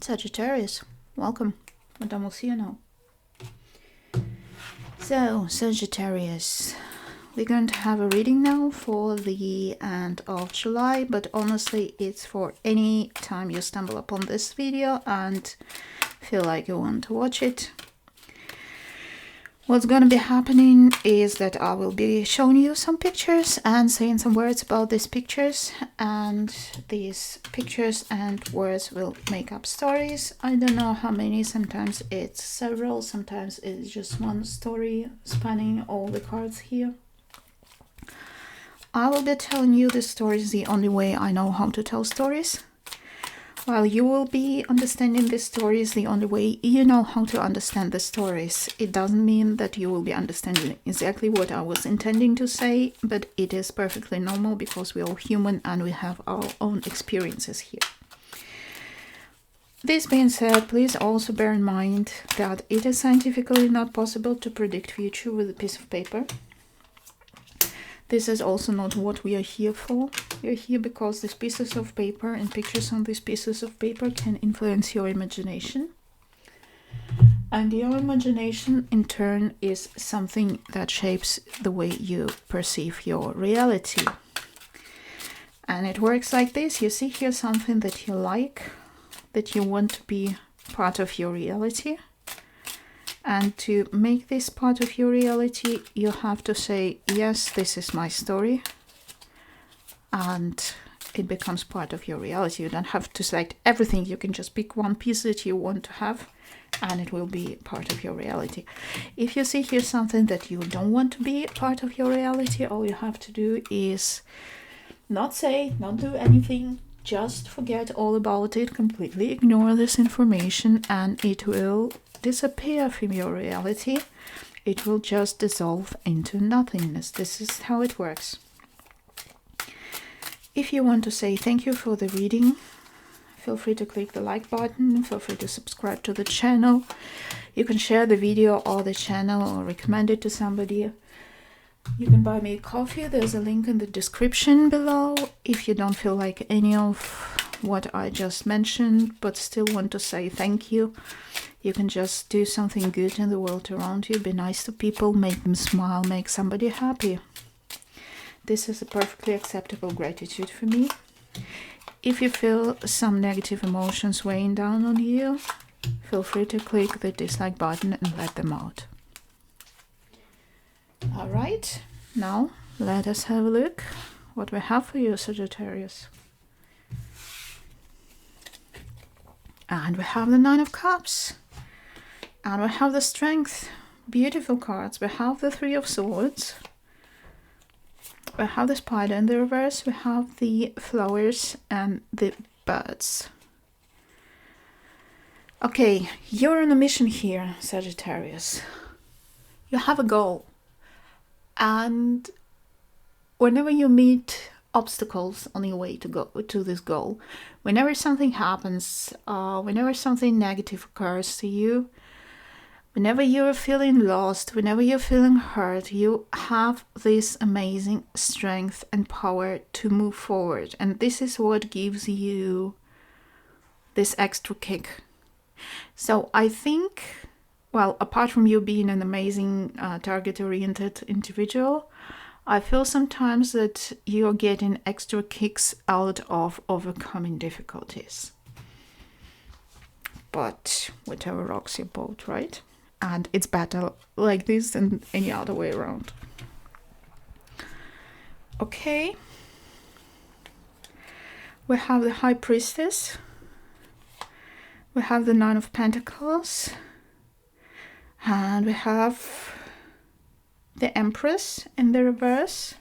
Sagittarius, welcome. Madame will see you now. So, Sagittarius, we're going to have a reading now for the end of July, but honestly, it's for any time you stumble upon this video and feel like you want to watch it. What's going to be happening is that I will be showing you some pictures and saying some words about these pictures, and these pictures and words will make up stories. I don't know how many, sometimes it's several, sometimes it's just one story spanning all the cards here. I will be telling you the stories the only way I know how to tell stories, while you will be understanding the stories the only way you know how to understand the stories. It doesn't mean that you will be understanding exactly what I was intending to say, but it is perfectly normal because we're all human and we have our own experiences here. This being said, please also bear in mind that it is scientifically not possible to predict future with a piece of paper. This is also not what we are here for. We are here because these pieces of paper and pictures on these pieces of paper can influence your imagination. And your imagination, in turn, is something that shapes the way you perceive your reality. And it works like this. You see here something that you like, that you want to be part of your reality. And to make this part of your reality, you have to say, yes, this is my story. And it becomes part of your reality. You don't have to select everything. You can just pick one piece that you want to have, and it will be part of your reality. If you see here something that you don't want to be part of your reality, all you have to do is not say, not do anything. Just forget all about it, completely ignore this information, and it will disappear from your reality. It will just dissolve into nothingness. This is how it works. If you want to say thank you for the reading, feel free to click the like button, feel free to subscribe to the channel. You can share the video or the channel or recommend it to somebody. You can buy me a coffee, there's a link in the description below. If you don't feel like any of what I just mentioned but still want to say thank you, you can just do something good in the world around you. Be nice to people, make them smile, make somebody happy. This is a perfectly acceptable gratitude for me. If you feel some negative emotions weighing down on you, feel free to click the dislike button and let them out. Alright, now let us have a look what we have for you, Sagittarius. And we have the Nine of Cups. And we have the Strength. Beautiful cards. We have the Three of Swords. We have the Spider in the reverse. We have the flowers and the birds. Okay, you're on a mission here, Sagittarius. You have a goal. And whenever you meet obstacles on your way to go to this goal, whenever something happens, whenever something negative occurs to you, whenever you're feeling lost, whenever you're feeling hurt, you have this amazing strength and power to move forward. And this is what gives you this extra kick. So I think, well, apart from you being an amazing target-oriented individual, I feel sometimes that you're getting extra kicks out of overcoming difficulties. But whatever rocks your boat, right? And it's better like this than any other way around. Okay. We have the High Priestess. We have the Nine of Pentacles. And we have the Empress in the reverse.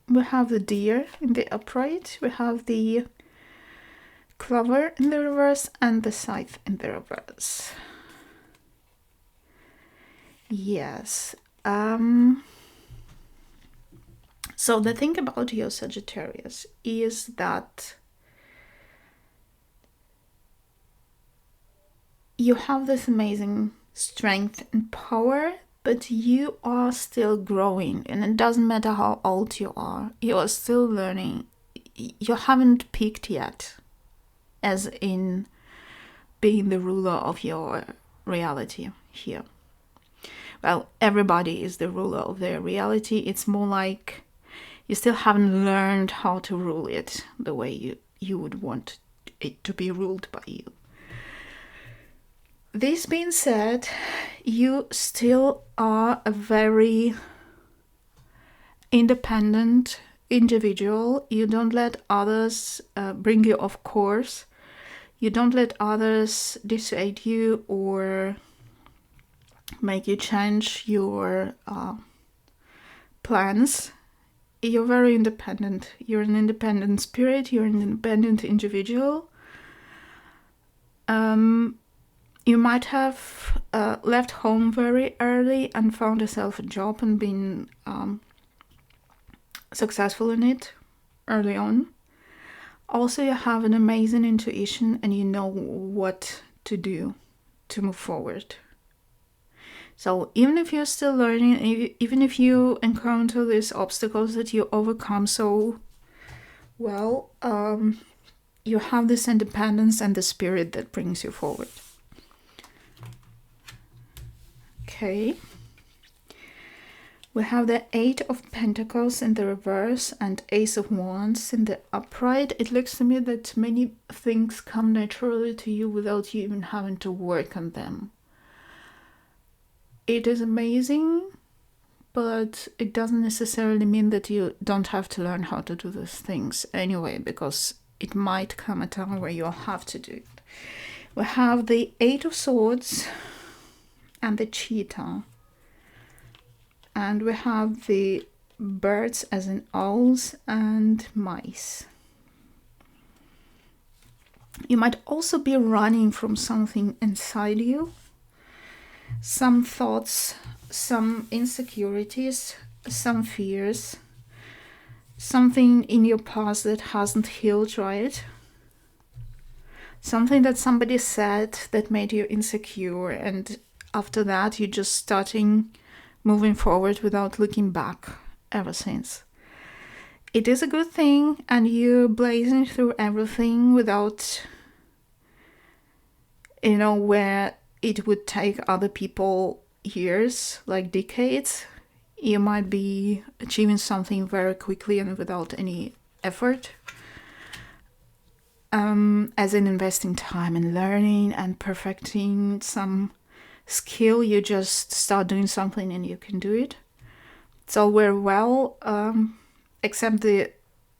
We have the Deer in the upright. We have the Clover in the reverse and the Scythe in the reverse. Yes. So the thing about your Sagittarius is that you have this amazing strength and power, but you are still growing, and it doesn't matter how old you are still learning. You haven't peaked yet. as in being the ruler of your reality here. Well, everybody is the ruler of their reality. It's more like you still haven't learned how to rule it the way you would want it to be ruled by you. This being said, you still are a very independent individual. You don't let others bring you off course. You don't let others dissuade you or make you change your plans. You're very independent. You're an independent spirit. You're an independent individual. You might have left home very early and found yourself a job and been successful in it early on. Also, you have an amazing intuition and you know what to do to move forward. So even if you're still learning, even if you encounter these obstacles that you overcome so well, you have this independence and the spirit that brings you forward. Okay. We have the 8 of Pentacles in the reverse and Ace of Wands in the upright. It looks to me that many things come naturally to you without you even having to work on them. It is amazing, but it doesn't necessarily mean that you don't have to learn how to do these things anyway, because it might come a time where you'll have to do it. We have the 8 of Swords and the cheetah. And we have the birds as in owls and mice. You might also be running from something inside you. Some thoughts, some insecurities, some fears. Something in your past that hasn't healed right. Something that somebody said that made you insecure, and after that you're just starting moving forward without looking back ever since. It is a good thing, and you're blazing through everything without, where it would take other people years, like decades. You might be achieving something very quickly and without any effort. As in investing time in learning and perfecting some skill, you just start doing something and you can do it. It's all very well, except the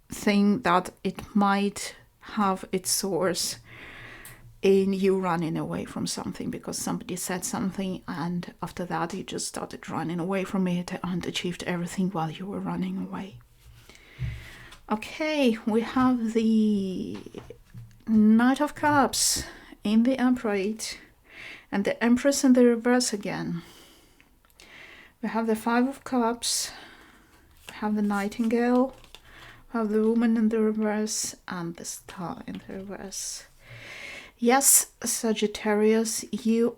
thing that it might have its source in you running away from something because somebody said something, and after that you just started running away from it and achieved everything while you were running away. Okay, we have the Knight of Cups in the upright and the Empress in the reverse again. We have the 5 of Cups, we have the Nightingale, we have the Woman in the reverse, and the Star in the reverse. Yes, Sagittarius, you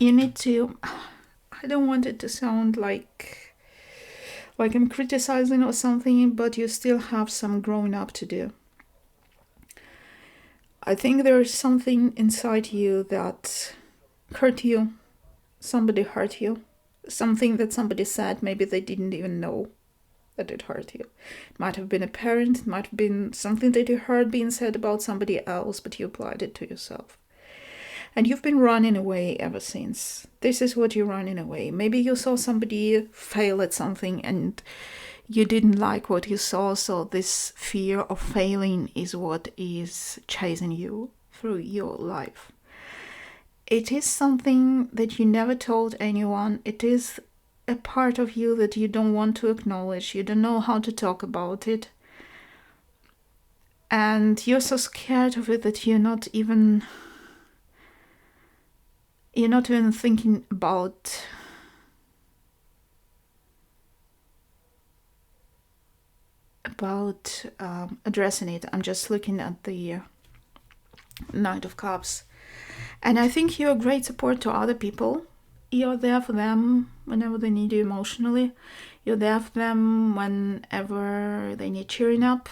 need to, I don't want it to sound like I'm criticizing or something, but you still have some growing up to do. I think there is something inside you that hurt you. Somebody hurt you. Something that somebody said, maybe they didn't even know that it hurt you. It might have been a parent, it might have been something that you heard being said about somebody else, but you applied it to yourself. And you've been running away ever since. This is what you're running away. Maybe you saw somebody fail at something and you didn't like what you saw, so this fear of failing is what is chasing you through your life. It is something that you never told anyone. It is a part of you that you don't want to acknowledge. You don't know how to talk about it. And you're so scared of it that you're not even thinking about addressing it. I'm just looking at the Knight of Cups. And I think you're a great support to other people. You're there for them whenever they need you emotionally. You're there for them whenever they need cheering up.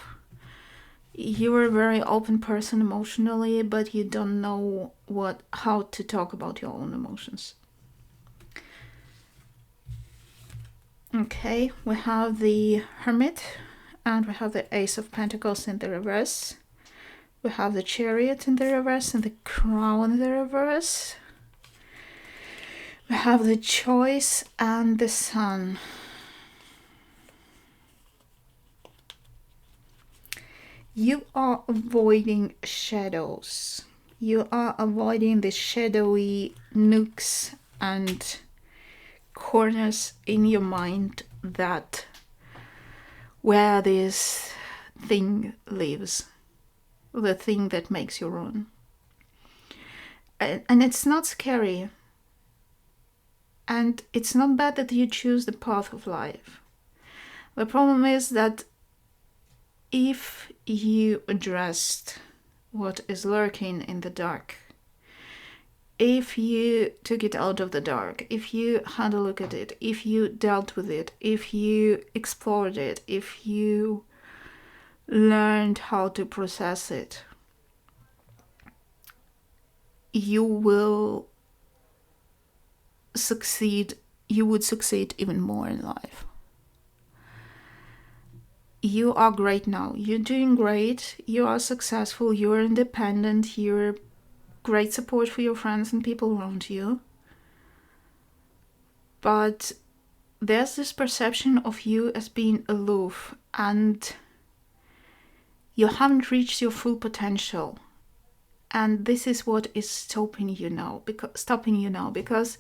You're a very open person emotionally, but you don't know how to talk about your own emotions. Okay, we have the Hermit, and we have the Ace of Pentacles in the reverse. We have the Chariot in the reverse and the Crown in the reverse. We have the Choice and the Sun. You are avoiding shadows. You are avoiding the shadowy nooks and corners in your mind that where this thing lives, the thing that makes you run. And it's not scary. And it's not bad that you choose the path of life. The problem is that if you addressed what is lurking in the dark, if you took it out of the dark, if you had a look at it, if you dealt with it, if you explored it, if you learned how to process it, you will succeed. You would succeed even more in life. You are great now. You're doing great. You are successful. You're independent. You're great support for your friends and people around you. But there's this perception of you as being aloof, and you haven't reached your full potential. And this is what is stopping you now. Because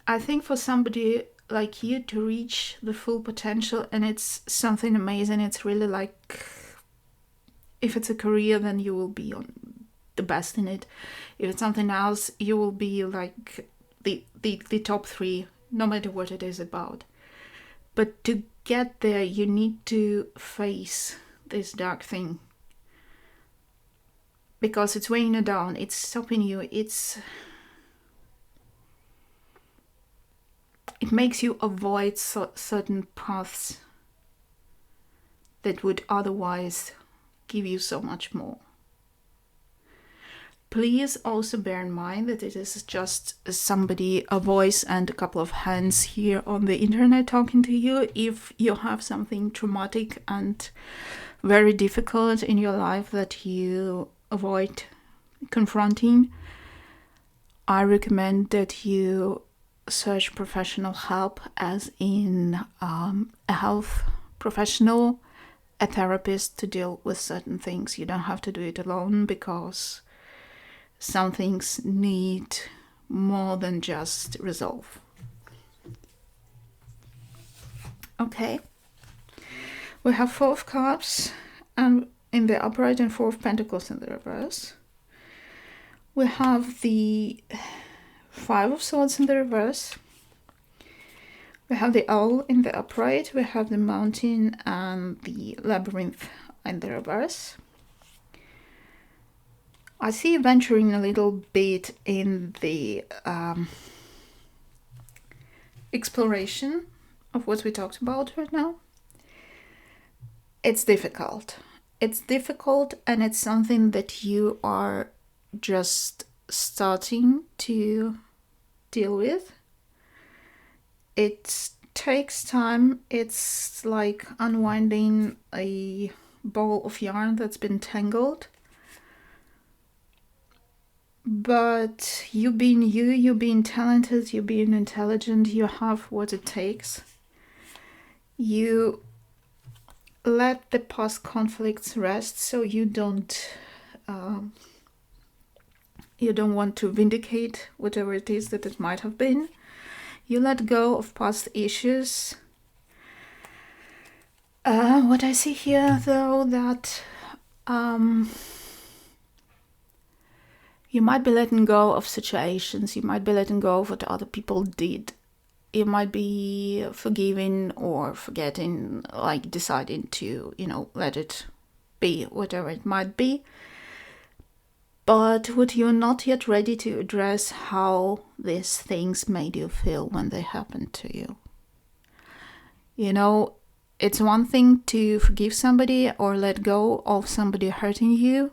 I think for somebody like you to reach the full potential, and it's something amazing, it's really like, if it's a career, then you will be on the best in it. If it's something else, you will be like the top 3, no matter what it is about. But to get there, you need to face this dark thing, because it's weighing you down, it's stopping you, it makes you avoid certain paths that would otherwise give you so much more. Please also bear in mind that it is just a voice and a couple of hands here on the internet talking to you. If you have something traumatic and very difficult in your life that you avoid confronting, I recommend that you search professional help, as in a health professional, a therapist, to deal with certain things. You don't have to do it alone, because some things need more than just resolve. Okay, we have 4 of Cups and in the upright and 4 of Pentacles in the reverse. We have the 5 of Swords in the reverse. We have the Owl in the upright. We have the Mountain and the Labyrinth in the reverse. I see you venturing a little bit in the exploration of what we talked about right now. It's difficult. It's difficult, and it's something that you are just starting to deal with. It takes time. It's like unwinding a ball of yarn that's been tangled. But you being you being talented, you being intelligent, you have what it takes. You let the past conflicts rest, so you don't want to vindicate whatever it is that it might have been. You let go of past issues. What I see here, though, that you might be letting go of situations. You might be letting go of what other people did. You might be forgiving or forgetting, like deciding to, let it be, whatever it might be. But what you're not yet ready to address, how these things made you feel when they happened to you. It's one thing to forgive somebody or let go of somebody hurting you,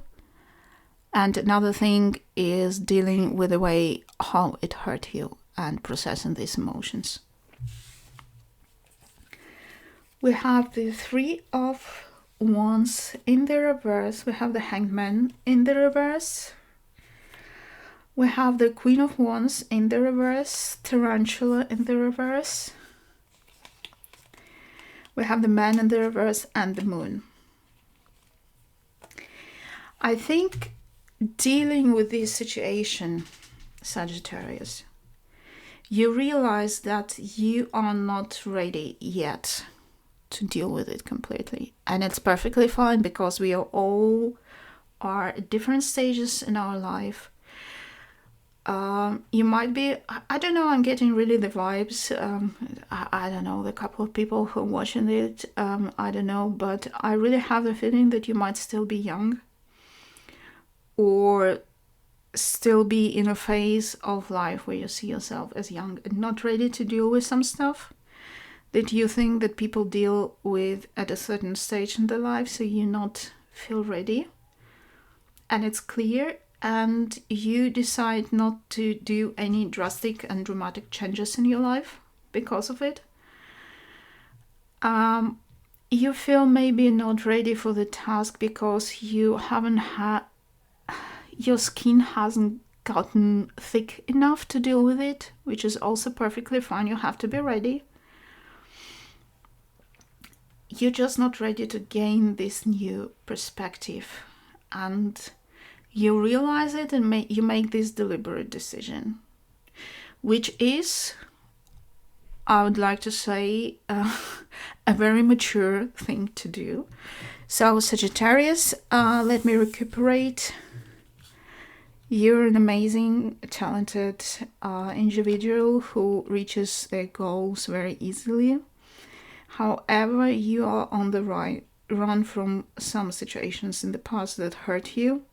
and another thing is dealing with the way how it hurt you and processing these emotions. We have the Three of Wands in the reverse. We have the Hanged Man in the reverse. We have the Queen of Wands in the reverse, Tarantula in the reverse. We have the Man in the reverse and the Moon. I think dealing with this situation, Sagittarius, you realize that you are not ready yet to deal with it completely. And it's perfectly fine, because we all are at different stages in our life. You might be, I don't know, I'm getting really the vibes. I don't know, the couple of people who are watching it, I don't know, but I really have the feeling that you might still be young, or still be in a phase of life where you see yourself as young and not ready to deal with some stuff that you think that people deal with at a certain stage in their life, so you not feel ready. And it's clear, and you decide not to do any drastic and dramatic changes in your life because of it. You feel maybe not ready for the task because you haven't had, your skin hasn't gotten thick enough to deal with it, which is also perfectly fine. You have to be ready. You're just not ready to gain this new perspective, and you realize it, and you make this deliberate decision, which is, I would like to say, a very mature thing to do. So Sagittarius, let me recuperate. You're an amazing, talented individual who reaches their goals very easily. However, you are on the run from some situations in the past that hurt you.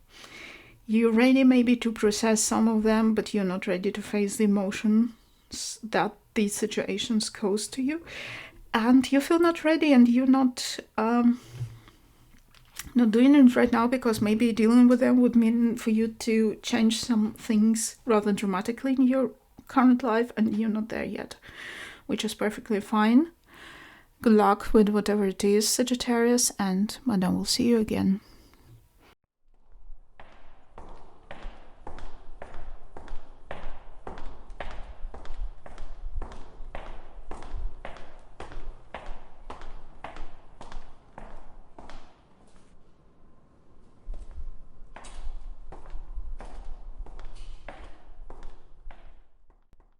You're ready maybe to process some of them, but you're not ready to face the emotions that these situations cause to you. And you feel not ready, and you're not doing it right now, because maybe dealing with them would mean for you to change some things rather dramatically in your current life, and you're not there yet, which is perfectly fine. Good luck with whatever it is, Sagittarius, and I will see you again.